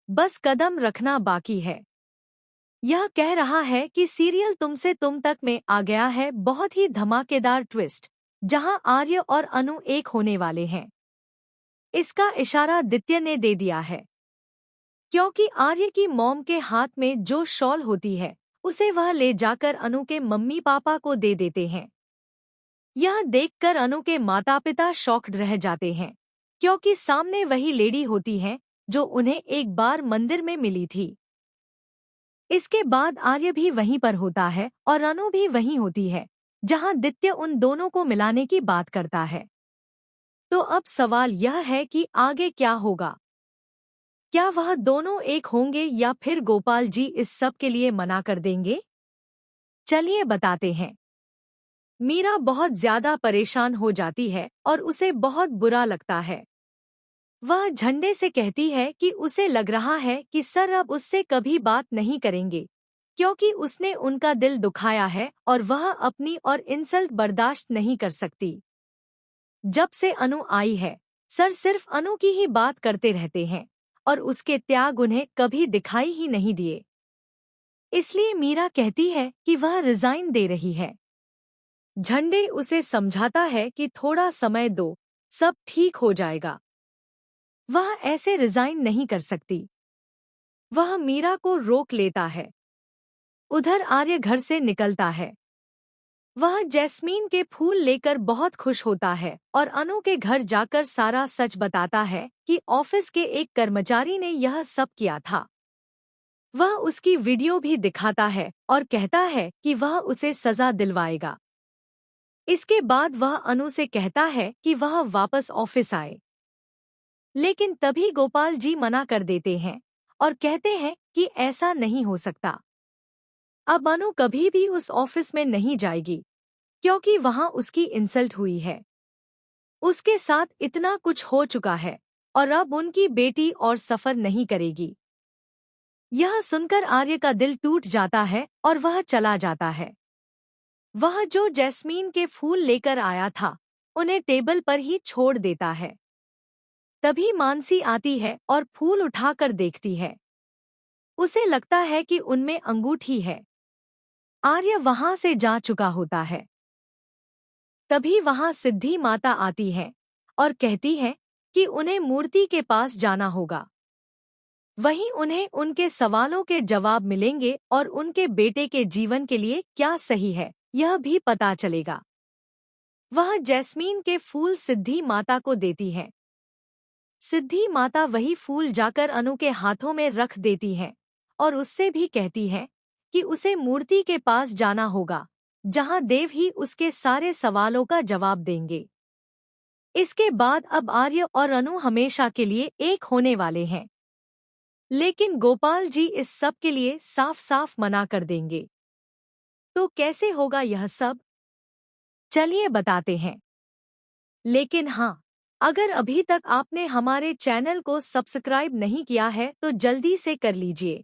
बस कदम रखना बाकी है। यह कह रहा है कि सीरियल तुमसे तुम तक में आ गया है, बहुत ही धमाकेदार ट्विस्ट, जहां आर्य और अनु एक होने वाले हैं। इसका इशारा दित्य ने दे दिया है, क्योंकि आर्य की मॉम के हाथ में जो शॉल होती है उसे वह ले जाकर अनु के मम्मी पापा को दे देते हैं। यह देखकर अनु के माता पिता शॉक्ड रह जाते हैं, क्योंकि सामने वही लेडी होती है जो उन्हें एक बार मंदिर में मिली थी। इसके बाद आर्य भी वहीं पर होता है और अनु भी वहीं होती है जहां दित्य उन दोनों को मिलाने की बात करता है। तो अब सवाल यह है कि आगे क्या होगा? क्या वह दोनों एक होंगे या फिर गोपाल जी इस सब के लिए मना कर देंगे? चलिए बताते हैं। मीरा बहुत ज्यादा परेशान हो जाती है और उसे बहुत बुरा लगता है। वह झंडे से कहती है कि उसे लग रहा है कि सर अब उससे कभी बात नहीं करेंगे, क्योंकि उसने उनका दिल दुखाया है और वह अपनी और इंसल्ट बर्दाश्त नहीं कर सकती। जब से अनु आई है, सर सिर्फ अनु की ही बात करते रहते हैं और उसके त्याग उन्हें कभी दिखाई ही नहीं दिए। इसलिए मीरा कहती है कि वह रिजाइन दे रही है। झंडे उसे समझाता है कि थोड़ा समय दो, सब ठीक हो जाएगा। वह ऐसे रिजाइन नहीं कर सकती। वह मीरा को रोक लेता है। उधर आर्य घर से निकलता है। वह जैस्मीन के फूल लेकर बहुत खुश होता है और अनु के घर जाकर सारा सच बताता है कि ऑफिस के एक कर्मचारी ने यह सब किया था। वह उसकी वीडियो भी दिखाता है और कहता है कि वह उसे सजा दिलवाएगा। इसके बाद वह अनु से कहता है कि वह वापस ऑफिस आए, लेकिन तभी गोपाल जी मना कर देते हैं और कहते हैं कि ऐसा नहीं हो सकता। अब अनु कभी भी उस ऑफिस में नहीं जाएगी, क्योंकि वहां उसकी इंसल्ट हुई है। उसके साथ इतना कुछ हो चुका है और अब उनकी बेटी और सफर नहीं करेगी। यह सुनकर आर्य का दिल टूट जाता है और वह चला जाता है। वह जो जैस्मीन के फूल लेकर आया था उन्हें टेबल पर ही छोड़ देता है। तभी मानसी आती है और फूल उठाकर देखती है। उसे लगता है कि उनमें अंगूठी है। आर्य वहां से जा चुका होता है। तभी वहां सिद्धि माता आती है और कहती है कि उन्हें मूर्ति के पास जाना होगा। वहीं उन्हें उनके सवालों के जवाब मिलेंगे और उनके बेटे के जीवन के लिए क्या सही है यह भी पता चलेगा। वह जैस्मीन के फूल सिद्धि माता को देती है। सिद्धि माता वही फूल जाकर अनु के हाथों में रख देती हैं और उससे भी कहती है कि उसे मूर्ति के पास जाना होगा, जहां देव ही उसके सारे सवालों का जवाब देंगे। इसके बाद अब आर्य और अनु हमेशा के लिए एक होने वाले हैं, लेकिन गोपाल जी इस सब के लिए साफ साफ मना कर देंगे। तो कैसे होगा यह सब? चलिए बताते हैं। लेकिन हाँ, अगर अभी तक आपने हमारे चैनल को सब्सक्राइब नहीं किया है तो जल्दी से कर लीजिए।